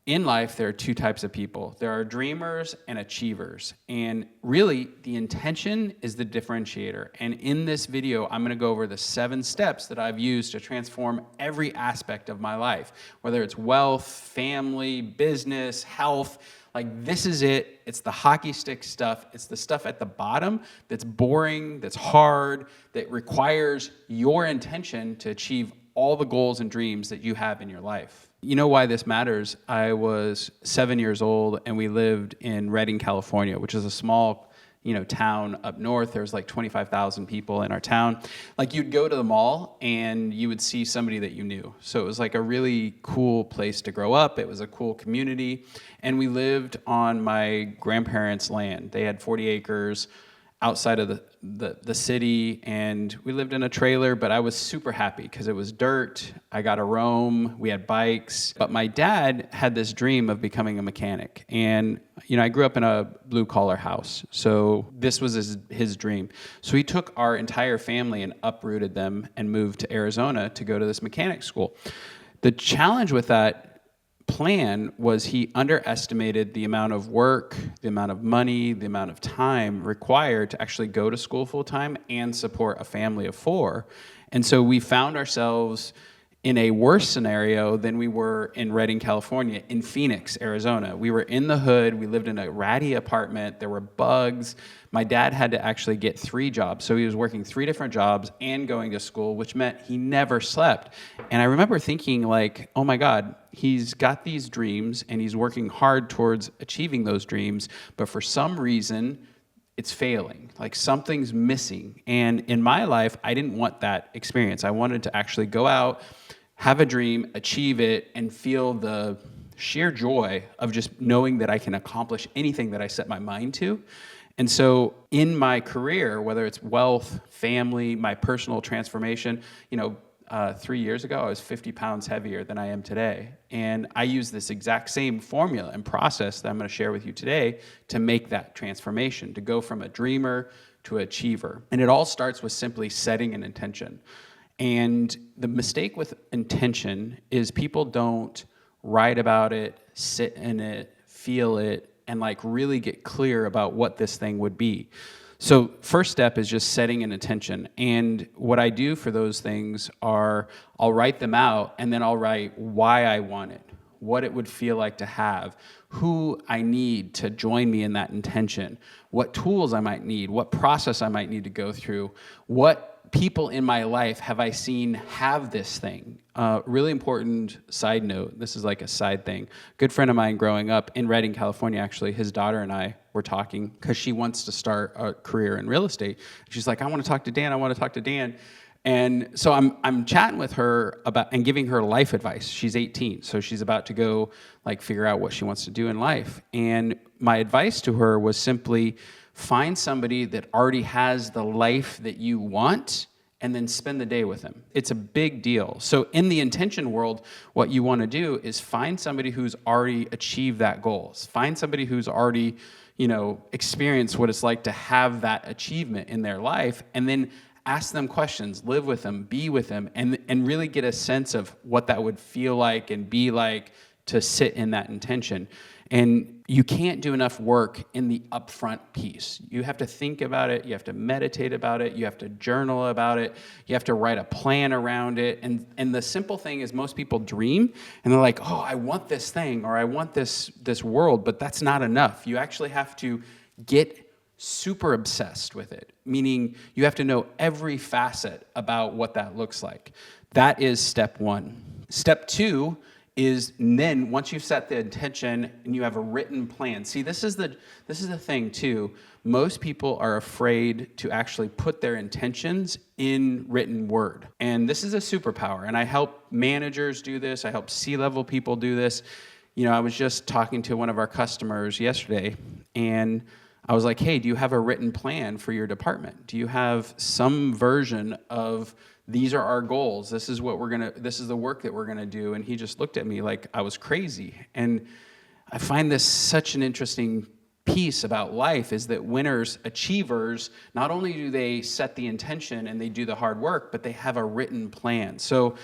in life, there are two types of people. There are dreamers and achievers. And really, the intention is the differentiator. And in this video, I'm going to go over the 7 steps that I've used to transform every aspect of my life, whether it's wealth, family, business, health. Like, this is it. It's the hockey stick stuff. It's the stuff at the bottom that's boring, that's hard, that requires your intention to achieve all the goals and dreams that you have in your life. You know why this matters? I was 7 years old and we lived in Redding, California, which is a small, town up north. There's like 25,000 people in our town. Like, you'd go to the mall and you would see somebody that you knew. So it was like a really cool place to grow up. It was a cool community. And we lived on my grandparents' land. They had 40 acres outside of the city, and we lived in a trailer, but I was super happy because it was dirt. I got to roam. We had bikes. But my dad had this dream of becoming a mechanic. And, I grew up in a blue-collar house, so this was his dream. So he took our entire family and uprooted them and moved to Arizona to go to this mechanic school. The challenge with that plan was he underestimated the amount of work, the amount of money, the amount of time required to actually go to school full time and support a family of 4. And so we found ourselves in a worse scenario than we were in Redding, California, in Phoenix, Arizona. We were in the hood. We lived in a ratty apartment. There were bugs. My dad had to actually get 3 jobs. So he was working 3 different jobs and going to school, which meant he never slept. And I remember thinking, like, oh my God, he's got these dreams and he's working hard towards achieving those dreams, but for some reason, it's failing. Like, something's missing. And in my life, I didn't want that experience. I wanted to actually go out, have a dream, achieve it, and feel the sheer joy of just knowing that I can accomplish anything that I set my mind to. And so in my career, whether it's wealth, family, my personal transformation, 3 years ago, I was 50 pounds heavier than I am today. And I use this exact same formula and process that I'm going to share with you today to make that transformation, to go from a dreamer to an achiever. And it all starts with simply setting an intention. And the mistake with intention is people don't write about it, sit in it, feel it, and really get clear about what this thing would be. So first step is just setting an intention. And what I do for those things are I'll write them out, and then I'll write why I want it, what it would feel like to have, who I need to join me in that intention, what tools I might need, what process I might need to go through, what people in my life have I seen have this thing. Really important side note, this is like a side thing. Good friend of mine growing up in Redding, California, actually, his daughter and I were talking because she wants to start a career in real estate. She's like, I want to talk to Dan. And so I'm chatting with her about and giving her life advice. She's 18, so she's about to go figure out what she wants to do in life. And my advice to her was simply find somebody that already has the life that you want and then spend the day with them. It's a big deal. So in the intention world, what you want to do is find somebody who's already achieved that goal. Find somebody who's already, experienced what it's like to have that achievement in their life, and then ask them questions, live with them, be with them, and really get a sense of what that would feel like and be like to sit in that intention. And you can't do enough work in the upfront piece. You have to think about it. You have to meditate about it. You have to journal about it. You have to write a plan around it. And the simple thing is most people dream, and they're like, oh, I want this thing, or I want this world, but that's not enough. You actually have to get super obsessed with it, meaning you have to know every facet about what that looks like. That is step 1. Step 2 is then once you've set the intention and you have a written plan. See, this is the thing too. Most people are afraid to actually put their intentions in written word. And this is a superpower. And I help managers do this. I help C-level people do this. I was just talking to one of our customers yesterday, and I was like, hey, do you have a written plan for your department? Do you have some version of these are our goals. This is the work that we're gonna do. And he just looked at me like I was crazy. And I find this such an interesting piece about life is that winners, achievers, not only do they set the intention and they do the hard work, but they have a written plan. So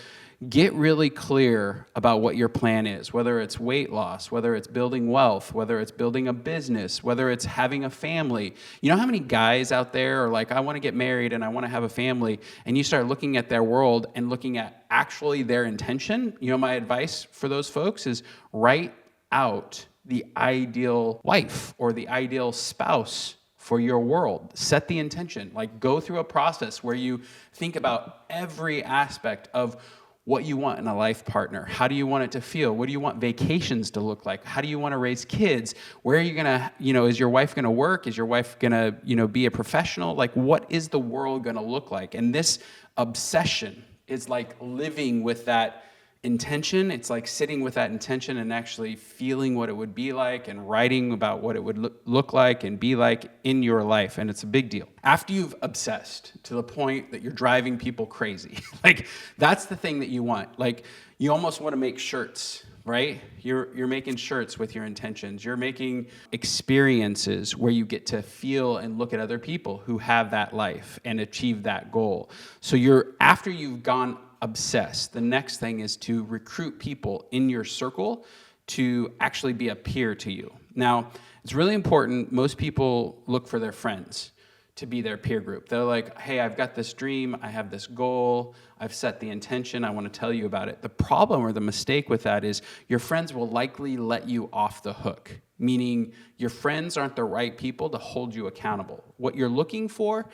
get really clear about what your plan is, whether it's weight loss, whether it's building wealth, whether it's building a business, whether it's having a family. You know how many guys out there are like, I want to get married and I want to have a family, and you start looking at their world and looking at actually their intention. You know, my advice for those folks is write out the ideal wife or the ideal spouse for your world. Set the intention. Like, go through a process where you think about every aspect of what you want in a life partner. How do you want it to feel? What do you want vacations to look like? How do you want to raise kids? Where are you going to, is your wife going to work? Is your wife going to, be a professional? Like, what is the world going to look like? And this obsession is like living with that intention. It's like sitting with that intention and actually feeling what it would be like and writing about what it would look like and be like in your life. And it's a big deal. After you've obsessed to the point that you're driving people crazy, like that's the thing that you want. Like you almost want to make shirts, right? You're making shirts with your intentions. You're making experiences where you get to feel and look at other people who have that life and achieve that goal. So after you've gone obsessed, the next thing is to recruit people in your circle to actually be a peer to you. Now, it's really important. Most people look for their friends to be their peer group. They're like, hey, I've got this dream, I have this goal, I've set the intention, I want to tell you about it. The problem or the mistake with that is your friends will likely let you off the hook, meaning your friends aren't the right people to hold you accountable. What you're looking for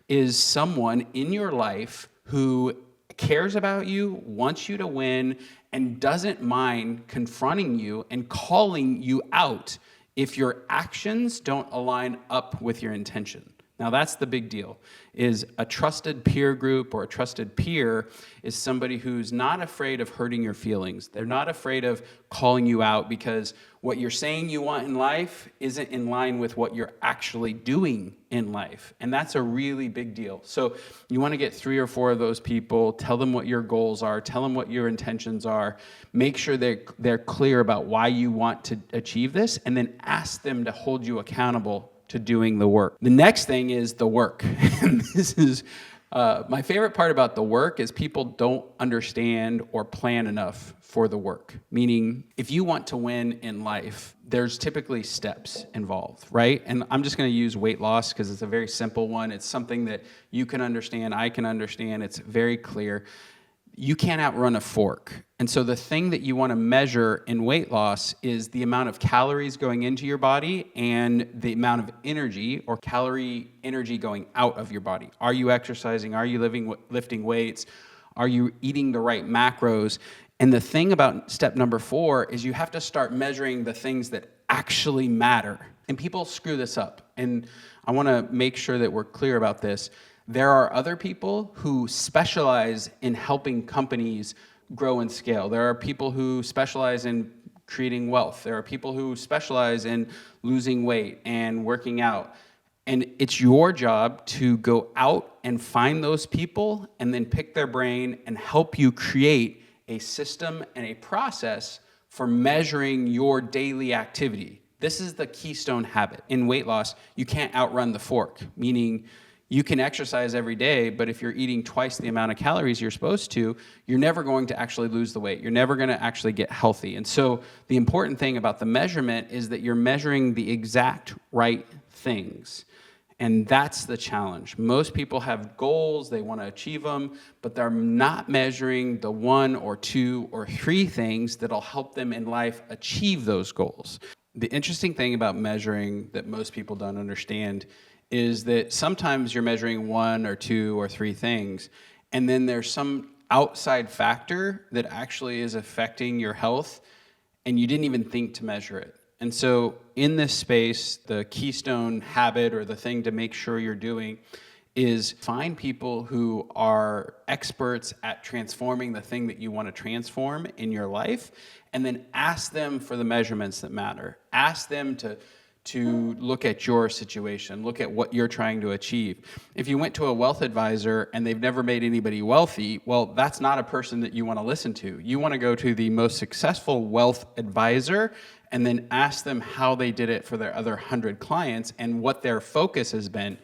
is someone in your life who cares about you, wants you to win, and doesn't mind confronting you and calling you out if your actions don't align up with your intention. Now that's the big deal, is a trusted peer group or a trusted peer is somebody who's not afraid of hurting your feelings. They're not afraid of calling you out because what you're saying you want in life isn't in line with what you're actually doing in life. And that's a really big deal. So you want to get 3 or 4 of those people, tell them what your goals are, tell them what your intentions are, make sure they're clear about why you want to achieve this, and then ask them to hold you accountable to doing the work. The next thing is the work. And this is my favorite part about the work is people don't understand or plan enough for the work. Meaning, if you want to win in life, there's typically steps involved, right? And I'm just going to use weight loss because it's a very simple one. It's something that you can understand, I can understand. It's very clear. You can't outrun a fork. And so the thing that you want to measure in weight loss is the amount of calories going into your body and the amount of energy or calorie energy going out of your body. Are you exercising? Are you lifting weights? Are you eating the right macros? And the thing about step number 4 is you have to start measuring the things that actually matter. And people screw this up. And I want to make sure that we're clear about this. There are other people who specialize in helping companies grow and scale. There are people who specialize in creating wealth. There are people who specialize in losing weight and working out. And it's your job to go out and find those people and then pick their brain and help you create a system and a process for measuring your daily activity. This is the keystone habit. In weight loss, you can't outrun the fork, meaning you can exercise every day, but if you're eating twice the amount of calories you're supposed to, you're never going to actually lose the weight. You're never going to actually get healthy. And so the important thing about the measurement is that you're measuring the exact right things. And that's the challenge. Most people have goals, they want to achieve them, but they're not measuring the 1 or 2 or 3 things that'll help them in life achieve those goals. The interesting thing about measuring that most people don't understand is that sometimes you're measuring 1 or 2 or 3 things, and then there's some outside factor that actually is affecting your health, and you didn't even think to measure it. And so in this space, the keystone habit or the thing to make sure you're doing is find people who are experts at transforming the thing that you want to transform in your life, and then ask them for the measurements that matter. Ask them to look at your situation, look at what you're trying to achieve. If you went to a wealth advisor and they've never made anybody wealthy, well, that's not a person that you want to listen to. You want to go to the most successful wealth advisor and then ask them how they did it for their other 100 clients and what their focus has been.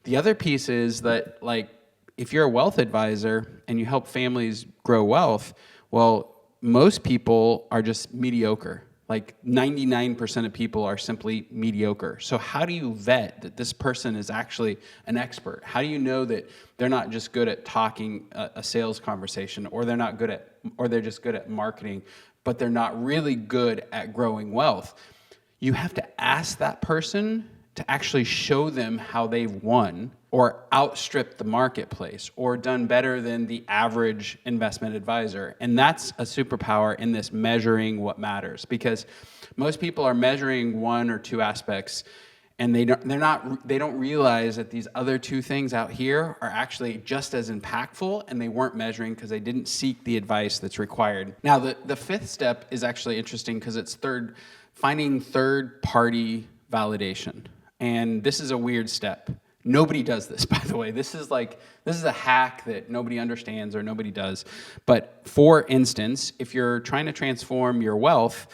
The other piece is that, like, if you're a wealth advisor and you help families grow wealth, well, most people are just mediocre. Like 99% of people are simply mediocre. So how do you vet that this person is actually an expert? How do you know that they're not just good at talking a sales conversation, or they're just good at marketing, but they're not really good at growing wealth? You have to ask that person to actually show them how they've won or outstripped the marketplace or done better than the average investment advisor. And that's a superpower in this measuring what matters, because most people are measuring one or two aspects, and they don't realize that these other two things out here are actually just as impactful, and they weren't measuring because they didn't seek the advice that's required. Now, the fifth step is actually interesting because it's finding third-party validation. And this is a weird step. Nobody does this, by the way. This is a hack that nobody understands or nobody does. But for instance, if you're trying to transform your wealth,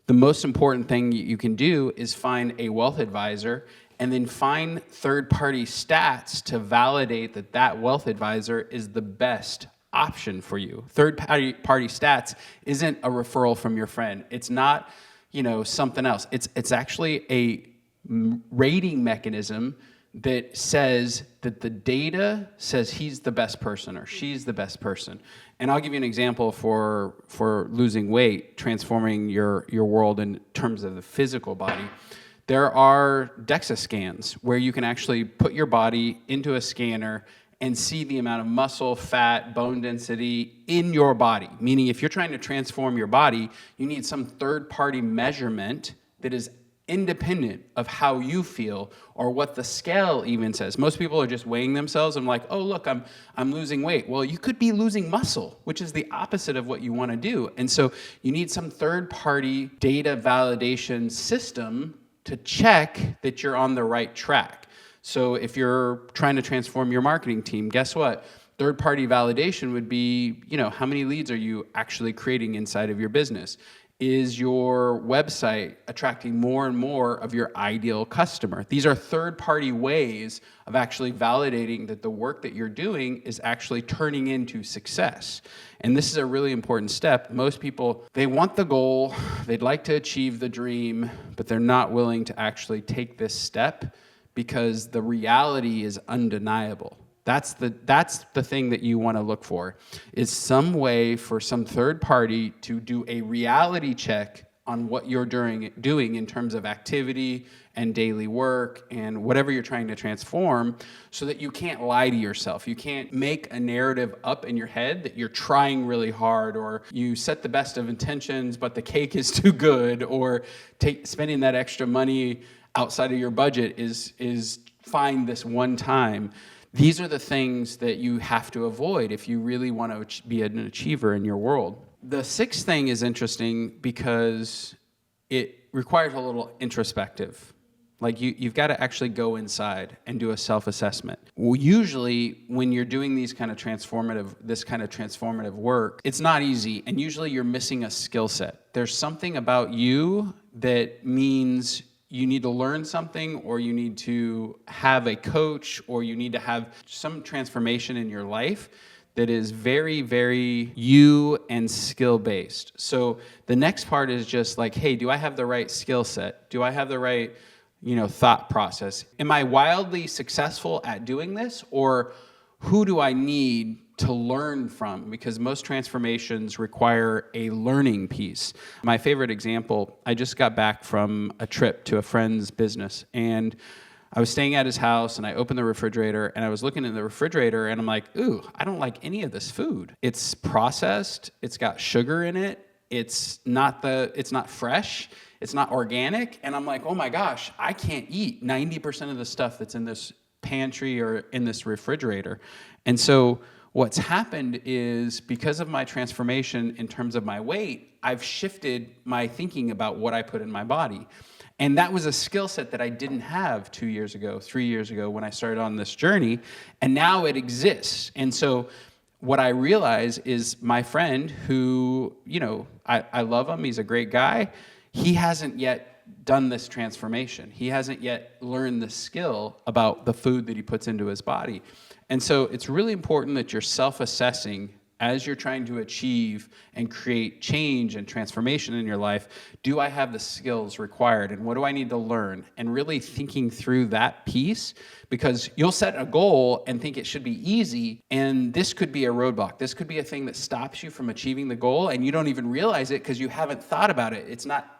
the most important thing you can do is find a wealth advisor and then find third-party stats to validate that wealth advisor is the best option for you. Third-party stats isn't a referral from your friend. It's not, something else. It's actually a rating mechanism that says that the data says he's the best person or she's the best person. And I'll give you an example for losing weight, transforming your world in terms of the physical body. There are DEXA scans where you can actually put your body into a scanner and see the amount of muscle, fat, bone density in your body. Meaning if you're trying to transform your body, you need some third-party measurement that is independent of how you feel or what the scale even says. Most people are just weighing themselves and like, oh, look, I'm losing weight. Well, you could be losing muscle, which is the opposite of what you want to do. And so you need some third-party data validation system to check that you're on the right track. So if you're trying to transform your marketing team, guess what? Third-party validation would be, how many leads are you actually creating inside of your business? Is your website attracting more and more of your ideal customer? These are third-party ways of actually validating that the work that you're doing is actually turning into success. And this is a really important step. Most people, they want the goal, they'd like to achieve the dream, but they're not willing to actually take this step because the reality is undeniable. That's the thing that you want to look for, is some way for some third party to do a reality check on what you're doing in terms of activity and daily work and whatever you're trying to transform, so that you can't lie to yourself. You can't make a narrative up in your head that you're trying really hard, or you set the best of intentions, but the cake is too good, or spending that extra money outside of your budget is fine this one time. These are the things that you have to avoid if you really want to be an achiever in your world. The sixth thing is interesting because it requires a little introspective. Like you've got to actually go inside and do a self-assessment. Well, usually when you're doing this kind of transformative work, it's not easy, and usually you're missing a skill set. There's something about you that means you need to learn something, or you need to have a coach, or you need to have some transformation in your life that is very, very you and skill-based. So the next part is just like, hey, do I have the right skill set? Do I have the right, thought process? Am I wildly successful at doing this, or who do I need to learn from? Because most transformations require a learning piece. My favorite example, I just got back from a trip to a friend's business, and I was staying at his house, and I opened the refrigerator, and I was looking in the refrigerator, and I'm like, ooh, I don't like any of this food. It's processed, it's got sugar in it, it's not fresh, it's not organic, and I'm like, oh my gosh, I can't eat 90% of the stuff that's in this pantry or in this refrigerator. And so what's happened is, because of my transformation in terms of my weight, I've shifted my thinking about what I put in my body. And that was a skill set that I didn't have 2 years ago, 3 years ago when I started on this journey, and now it exists. And so what I realize is my friend who, I love him, he's a great guy, he hasn't yet done this transformation. He hasn't yet learned the skill about the food that he puts into his body. And so it's really important that you're self-assessing as you're trying to achieve and create change and transformation in your life. Do I have the skills required, and what do I need to learn? And really thinking through that piece, because you'll set a goal and think it should be easy, and this could be a roadblock. This could be a thing that stops you from achieving the goal, and you don't even realize it because you haven't thought about it.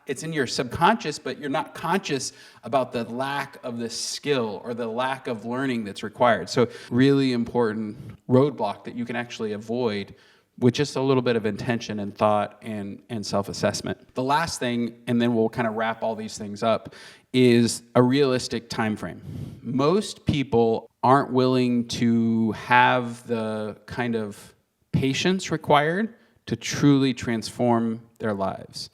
It's in your subconscious, but you're not conscious about the lack of the skill or the lack of learning that's required. So really important roadblock that you can actually avoid with just a little bit of intention and thought and self-assessment. The last thing, and then we'll kind of wrap all these things up, is a realistic time frame. Most people aren't willing to have the kind of patience required to truly transform their lives.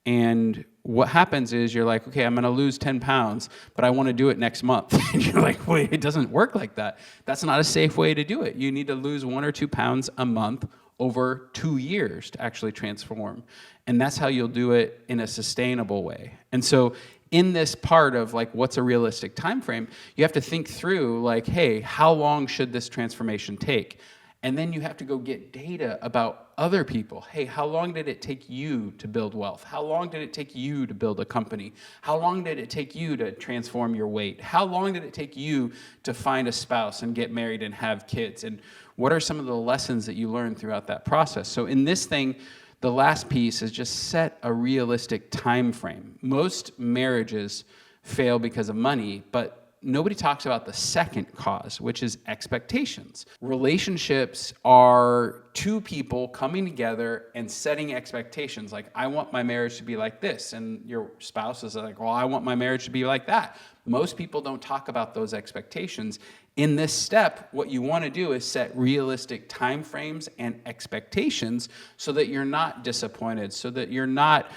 And what happens is you're like, okay, I'm going to lose 10 pounds, but I want to do it next month. And you're like, wait, it doesn't work like that. That's not a safe way to do it. You need to lose 1 or 2 pounds a month over 2 years to actually transform. And that's how you'll do it in a sustainable way. And so in this part of like, what's a realistic time frame, you have to think through like, hey, how long should this transformation take? And then you have to go get data about other people. Hey, how long did it take you to build wealth? How long did it take you to build a company? How long did it take you to transform your weight? How long did it take you to find a spouse and get married and have kids? And what are some of the lessons that you learned throughout that process? So in this thing, the last piece is just set a realistic time frame. Most marriages fail because of money, but nobody talks about the second cause, which is expectations. Relationships are two people coming together and setting expectations. Like, I want my marriage to be like this. And your spouse is like, well, I want my marriage to be like that. Most people don't talk about those expectations. In this step, what you want to do is set realistic time frames and expectations so that you're not disappointed, so that you're not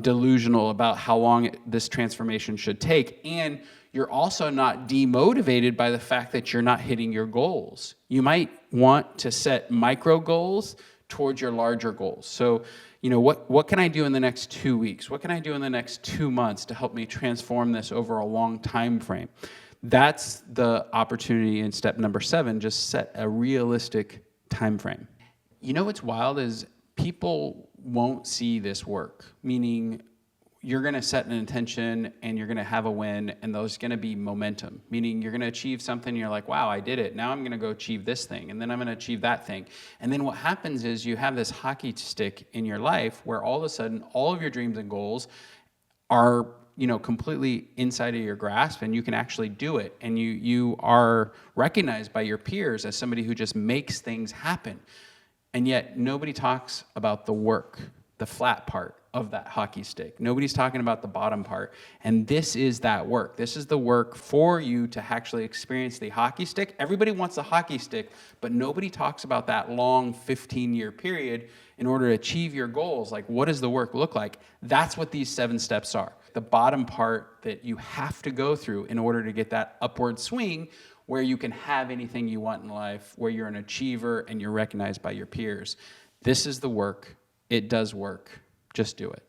delusional about how long this transformation should take. And you're also not demotivated by the fact that you're not hitting your goals. You might want to set micro goals towards your larger goals. So, what can I do in the next 2 weeks? What can I do in the next 2 months to help me transform this over a long time frame? That's the opportunity in step number 7, just set a realistic time frame. What's wild is people won't see this work, meaning you're going to set an intention and you're going to have a win, and there's going to be momentum, meaning you're going to achieve something, and you're like, wow, I did it. Now I'm going to go achieve this thing, and then I'm going to achieve that thing. And then what happens is you have this hockey stick in your life where all of a sudden all of your dreams and goals are completely inside of your grasp, and you can actually do it. And you are recognized by your peers as somebody who just makes things happen. And yet nobody talks about the work, the flat part of that hockey stick. Nobody's talking about the bottom part. And this is that work. This is the work for you to actually experience the hockey stick. Everybody wants a hockey stick, but nobody talks about that long 15-year period in order to achieve your goals. Like, what does the work look like? That's what these 7 steps are. The bottom part that you have to go through in order to get that upward swing where you can have anything you want in life, where you're an achiever and you're recognized by your peers. This is the work. It does work. Just do it.